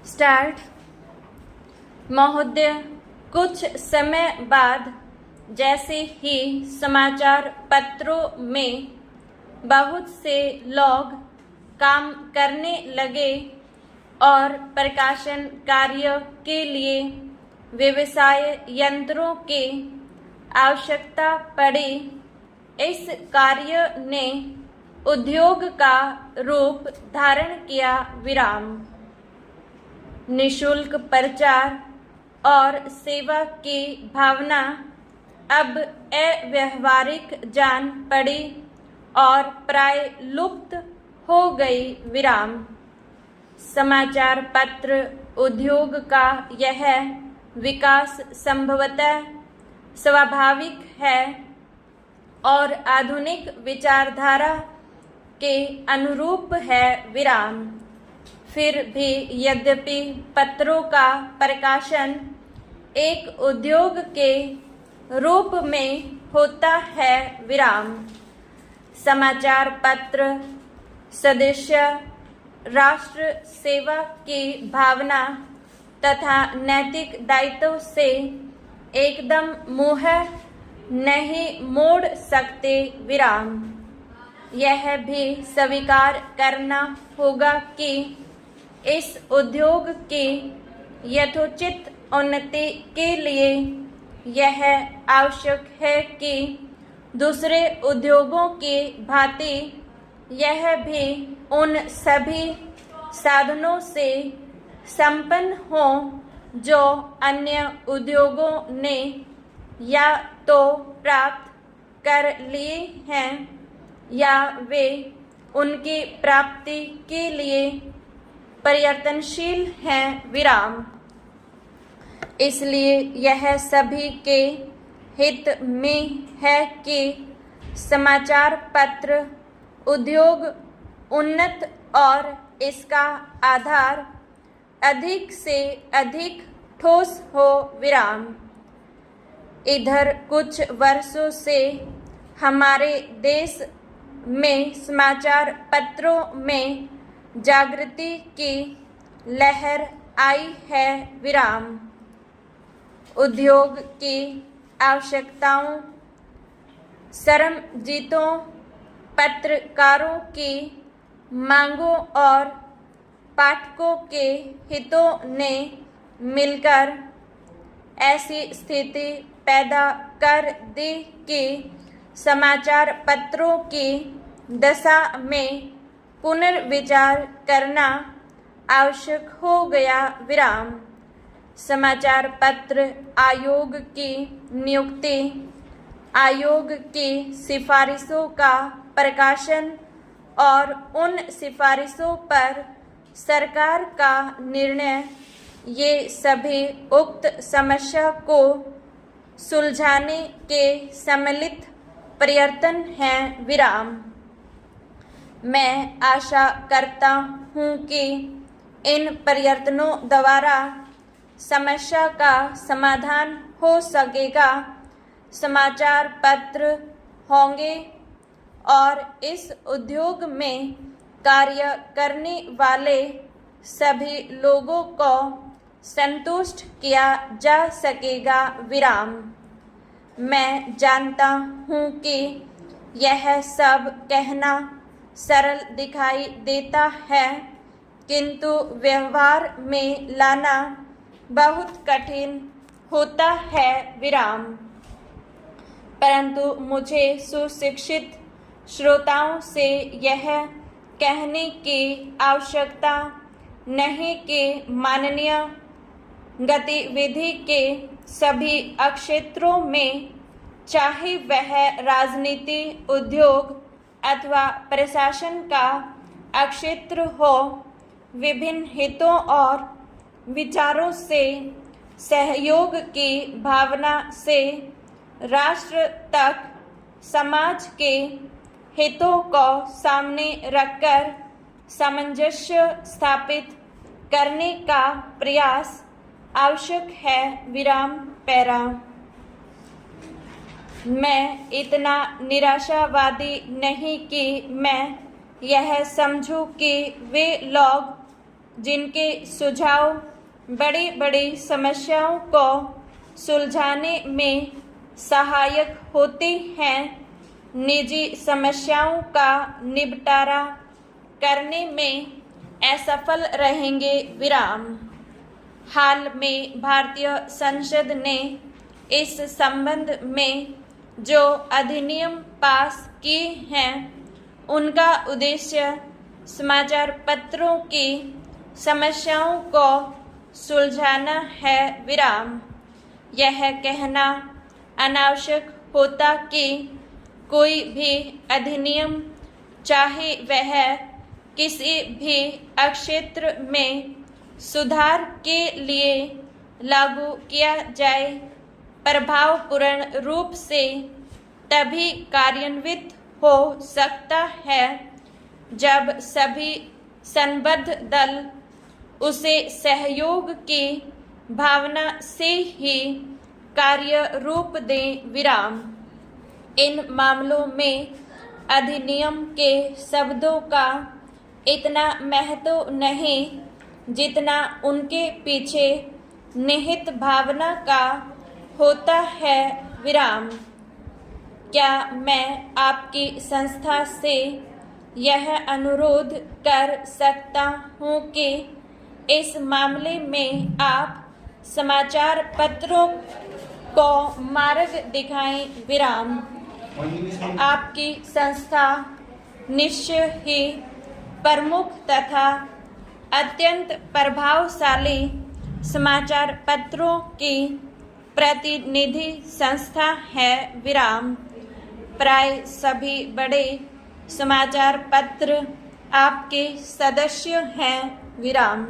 Start. महोदय, कुछ समय बाद जैसे ही समाचार पत्रों में बहुत से लोग काम करने लगे और प्रकाशन कार्य के लिए व्यवसाय यंत्रों की आवश्यकता पड़ी, इस कार्य ने उद्योग का रूप धारण किया। विराम। निशुल्क प्रचार और सेवा की भावना अब अव्यावहारिक जान पड़ी और प्राय लुप्त हो गई। विराम। समाचार पत्र उद्योग का यह विकास संभवतः स्वाभाविक है और आधुनिक विचारधारा के अनुरूप है। विराम। फिर भी यद्यपि पत्रों का प्रकाशन एक उद्योग के रूप में होता है। विराम। समाचार पत्र सदस्य राष्ट्र सेवा की भावना तथा नैतिक दायित्व से एकदम मुँह नहीं मोड़ सकते। विराम। यह भी स्वीकार करना होगा कि इस उद्योग की यथोचित उन्नति के लिए यह आवश्यक है कि दूसरे उद्योगों की भांति यह भी उन सभी साधनों से संपन्न हो जो अन्य उद्योगों ने या तो प्राप्त कर लिए हैं या वे उनकी प्राप्ति के लिए प्रयत्नशील हैं। विराम। इसलिए यह सभी के हित में है कि समाचार पत्र उद्योग उन्नत और इसका आधार अधिक से अधिक ठोस हो। विराम। इधर कुछ वर्षों से हमारे देश में समाचार पत्रों में जागृति की लहर आई है। विराम। उद्योग की आवश्यकताओं, श्रमजीवियों, पत्रकारों की मांगों और पाठकों के हितों ने मिलकर ऐसी स्थिति पैदा कर दी कि समाचार पत्रों की दशा में पुनर्विचार करना आवश्यक हो गया। विराम। समाचार पत्र आयोग की नियुक्ति, आयोग की सिफारिशों का प्रकाशन और उन सिफारिशों पर सरकार का निर्णय, ये सभी उक्त समस्या को सुलझाने के सम्मिलित प्रयत्न हैं। विराम। मैं आशा करता हूँ कि इन प्रयत्नों द्वारा समस्या का समाधान हो सकेगा, समाचार पत्र होंगे और इस उद्योग में कार्य करने वाले सभी लोगों को संतुष्ट किया जा सकेगा। विराम। मैं जानता हूँ कि यह सब कहना सरल दिखाई देता है, किंतु व्यवहार में लाना बहुत कठिन होता है। विराम। परंतु मुझे सुशिक्षित श्रोताओं से यह कहने की आवश्यकता नहीं कि माननीय गतिविधि के सभी क्षेत्रों में, चाहे वह राजनीति, उद्योग अथवा प्रशासन का क्षेत्र हो, विभिन्न हितों और विचारों से सहयोग की भावना से राष्ट्र तक समाज के हितों को सामने रखकर सामंजस्य स्थापित करने का प्रयास आवश्यक है। विराम। पैरा। मैं इतना निराशावादी नहीं कि मैं यह समझूं कि वे लोग जिनके सुझाव बड़ी बड़ी समस्याओं को सुलझाने में सहायक होते हैं, निजी समस्याओं का निपटारा करने में असफल रहेंगे। विराम। हाल में भारतीय संसद ने इस संबंध में जो अधिनियम पास किए हैं, उनका उद्देश्य समाचार पत्रों की समस्याओं को सुलझाना है। विराम। यह कहना अनावश्यक होता कि कोई भी अधिनियम, चाहे वह किसी भी क्षेत्र में सुधार के लिए लागू किया जाए, प्रभावपूर्ण रूप से तभी कार्यान्वित हो सकता है जब सभी संबद्ध दल उसे सहयोग की भावना से ही कार्य रूप दें। विराम। इन मामलों में अधिनियम के शब्दों का इतना महत्व नहीं जितना उनके पीछे निहित भावना का होता है। विराम। क्या मैं आपकी संस्था से यह अनुरोध कर सकता हूँ कि इस मामले में आप समाचार पत्रों को मार्ग दिखाएं। विराम। आपकी संस्था निश्चय ही प्रमुख तथा अत्यंत प्रभावशाली समाचार पत्रों की प्रतिनिधि संस्था है। विराम। प्राय सभी बड़े समाचार पत्र आपके सदस्य हैं। विराम।